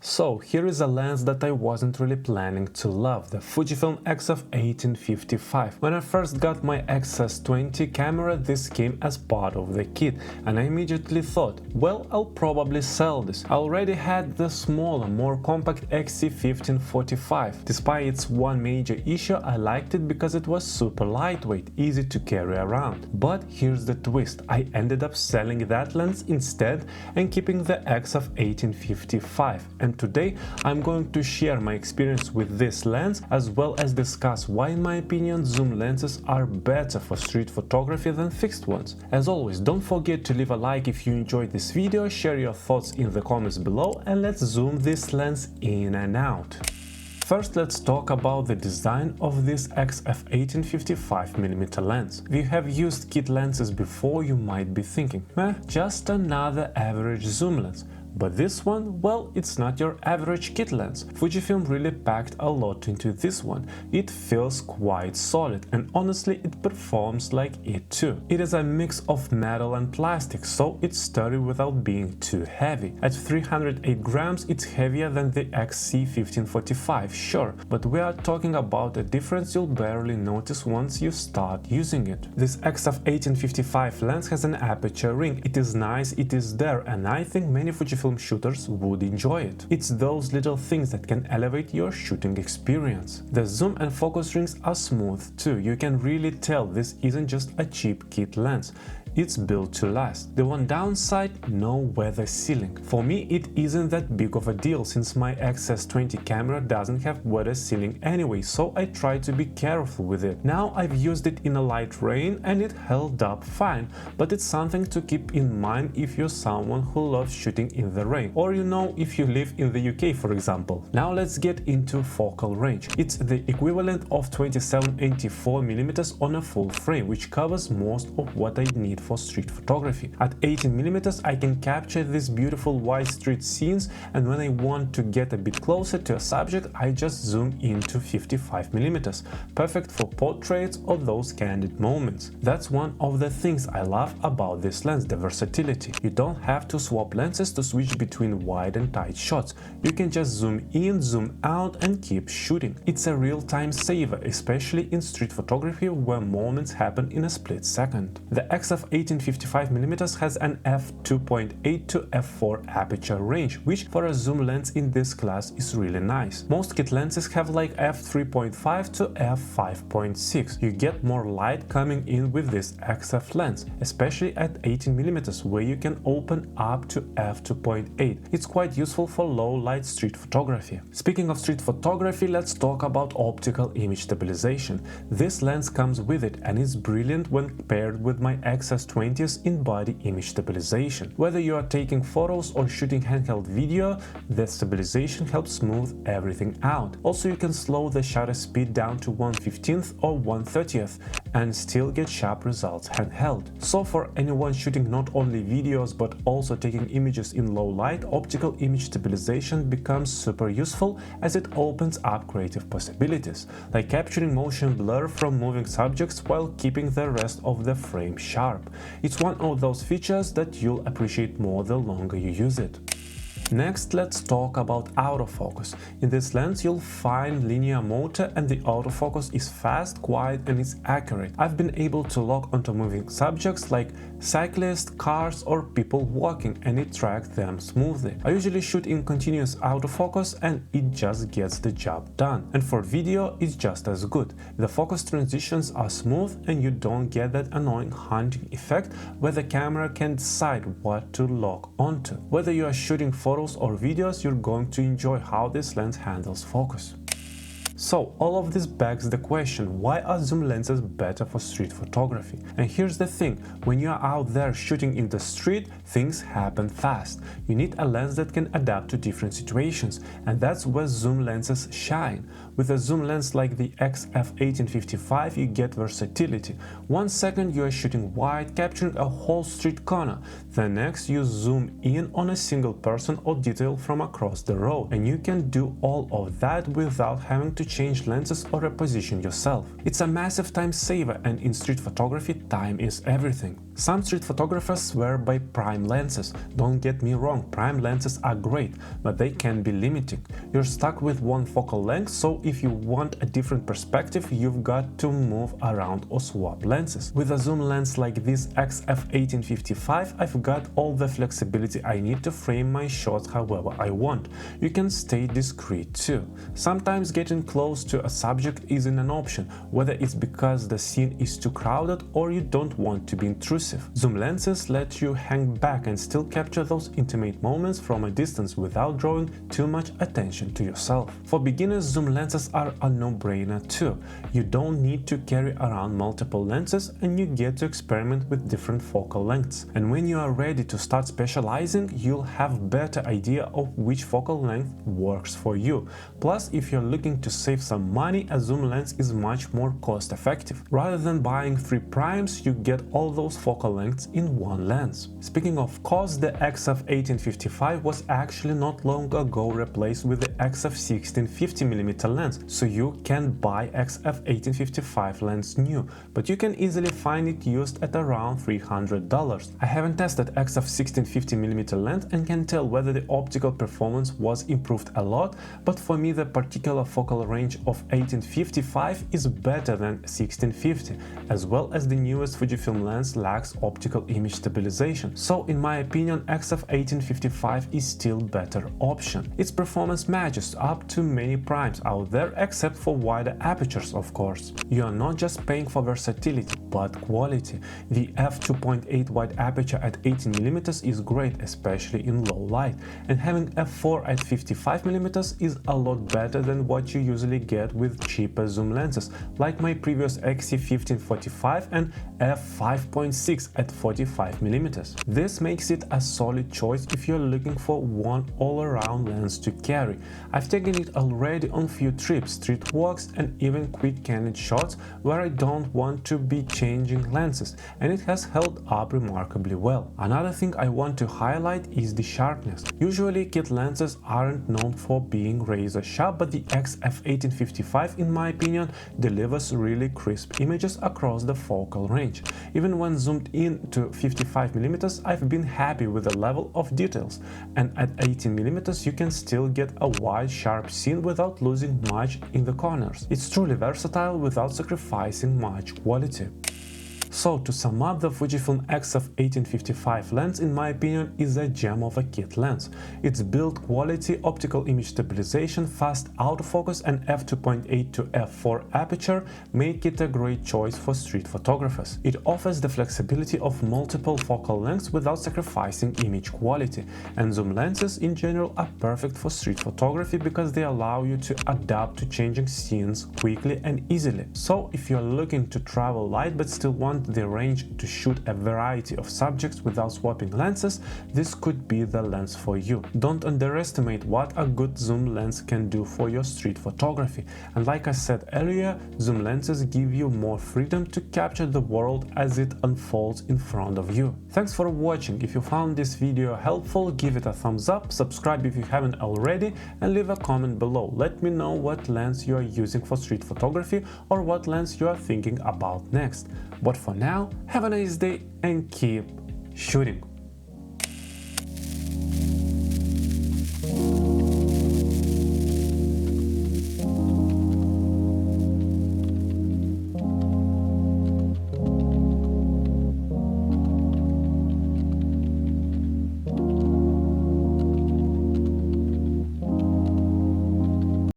So here is a lens that I wasn't really planning to love, the Fujifilm XF18-55. When I first got my XS20 camera, this came as part of the kit, and I immediately thought, well, I'll probably sell this. I already had the smaller, more compact XC1545. Despite its one major issue, I liked it because it was super lightweight, easy to carry around. But here's the twist, I ended up selling that lens instead and keeping the XF18-55. And today I'm going to share my experience with this lens as well as discuss why in my opinion zoom lenses are better for street photography than fixed ones. As always, don't forget to leave a like if you enjoyed this video, share your thoughts in the comments below, and let's zoom this lens in and out. First, let's talk about the design of this XF18-55mm lens. If you have used kit lenses before, you might be thinking, just another average zoom lens. But this one, well, it's not your average kit lens. Fujifilm really packed a lot into this one. It feels quite solid, and honestly it performs like it too. It is a mix of metal and plastic, so it's sturdy without being too heavy. At 308 grams it's heavier than the XC1545, sure, but we are talking about a difference you'll barely notice once you start using it. This XF18-55 lens has an aperture ring. It is nice, it is there, and I think many Fujifilm shooters would enjoy it. It's those little things that can elevate your shooting experience. The zoom and focus rings are smooth too. You can really tell this isn't just a cheap kit lens. It's built to last. The one downside, no weather sealing. For me it isn't that big of a deal since my XS20 camera doesn't have weather sealing anyway, so I try to be careful with it. Now I've used it in a light rain and it held up fine, but it's something to keep in mind if you're someone who loves shooting in the rain, or if you live in the UK for example. Now let's get into focal range. It's the equivalent of 27-84mm on a full frame, which covers most of what I need for street photography. At 18mm I can capture these beautiful wide street scenes, and when I want to get a bit closer to a subject I just zoom into 55mm, perfect for portraits or those candid moments. That's one of the things I love about this lens, the versatility. You don't have to swap lenses to switch between wide and tight shots. You can just zoom in, zoom out and keep shooting. It's a real time saver, especially in street photography where moments happen in a split second. The XF18-55mm has an f2.8 to f4 aperture range, which for a zoom lens in this class is really nice. Most kit lenses have like f3.5 to f5.6. You get more light coming in with this XF lens, especially at 18mm where you can open up to f2.8. It's quite useful for low light street photography. Speaking of street photography, let's talk about optical image stabilization. This lens comes with it and is brilliant when paired with my XS20's in-body image stabilization. Whether you are taking photos or shooting handheld video, the stabilization helps smooth everything out. Also, you can slow the shutter speed down to 1/15th or 1/30th and still get sharp results handheld. So for anyone shooting not only videos but also taking images in low light, optical image stabilization becomes super useful as it opens up creative possibilities, like capturing motion blur from moving subjects while keeping the rest of the frame sharp. It's one of those features that you'll appreciate more the longer you use it. Next, let's talk about autofocus. In this lens you'll find linear motor, and the autofocus is fast, quiet and it's accurate. I've been able to lock onto moving subjects like cyclists, cars or people walking, and it tracks them smoothly. I usually shoot in continuous autofocus and it just gets the job done. And for video it's just as good. The focus transitions are smooth and you don't get that annoying hunting effect where the camera can decide what to lock onto. Whether you are shooting photos or videos, you're going to enjoy how this lens handles focus. So all of this begs the question, why are zoom lenses better for street photography? And here's the thing, when you are out there shooting in the street, things happen fast. You need a lens that can adapt to different situations, and that's where zoom lenses shine. With a zoom lens like the XF18-55 you get versatility. 1 second you are shooting wide, capturing a whole street corner. The next you zoom in on a single person or detail from across the road, and you can do all of that without having to change lenses or reposition yourself. It's a massive time saver, and in street photography time is everything. Some street photographers swear by prime lenses. Don't get me wrong, prime lenses are great, but they can be limiting. You're stuck with one focal length, so if you want a different perspective, you've got to move around or swap lenses. With a zoom lens like this XF18-55, I've got all the flexibility I need to frame my shots however I want. You can stay discreet too. Sometimes getting close to a subject isn't an option, whether it's because the scene is too crowded or you don't want to be intrusive. Zoom lenses let you hang back and still capture those intimate moments from a distance without drawing too much attention to yourself. For beginners, zoom lenses are a no-brainer too. You don't need to carry around multiple lenses and you get to experiment with different focal lengths. And when you are ready to start specializing, you'll have better idea of which focal length works for you. Plus, if you're looking to save some money, a zoom lens is much more cost-effective. Rather than buying 3 primes, you get all those focal lengths in one lens. Speaking of cost, the XF18-55 was actually not long ago replaced with the XF16-50mm lens, so you can buy XF18-55 lens new, but you can easily find it used at around $300. I haven't tested XF16-50mm lens and can tell whether the optical performance was improved a lot, but for me the particular focal range of 1855 is better than 1650, as well as the newest Fujifilm lens lacks optical image stabilization, so in my opinion XF1855 is still better option. Its performance matches up to many primes out there, except for wider apertures of course. You are not just paying for versatility, but quality. The f2.8 wide aperture at 18mm is great, especially in low light, and having f4 at 55mm is a lot better than what you usually get with cheaper zoom lenses, like my previous XC1545 and f5.6 at 45mm. This makes it a solid choice if you're looking for one all-around lens to carry. I've taken it already on few trips, street walks and even quick candid shots where I don't want to be changing lenses, and it has held up remarkably well. Another thing I want to highlight is the sharpness. Usually kit lenses aren't known for being razor sharp, but the XF18-55 in my opinion delivers really crisp images across the focal range. Even when zoomed in to 55mm, I've been happy with the level of details, and at 18mm you can still get a wide sharp scene without losing much in the corners. It's truly versatile without sacrificing much quality. So to sum up, the Fujifilm XF18-55 lens in my opinion is a gem of a kit lens. Its build quality, optical image stabilization, fast autofocus and f2.8 to f4 aperture make it a great choice for street photographers. It offers the flexibility of multiple focal lengths without sacrificing image quality, and zoom lenses in general are perfect for street photography because they allow you to adapt to changing scenes quickly and easily. So if you're looking to travel light but still want the range to shoot a variety of subjects without swapping lenses, this could be the lens for you. Don't underestimate what a good zoom lens can do for your street photography, and like I said earlier, zoom lenses give you more freedom to capture the world as it unfolds in front of you. Thanks for watching. If you found this video helpful, give it a thumbs up, subscribe if you haven't already, and leave a comment below. Let me know what lens you are using for street photography or what lens you are thinking about next. But for now, have a nice day and keep shooting!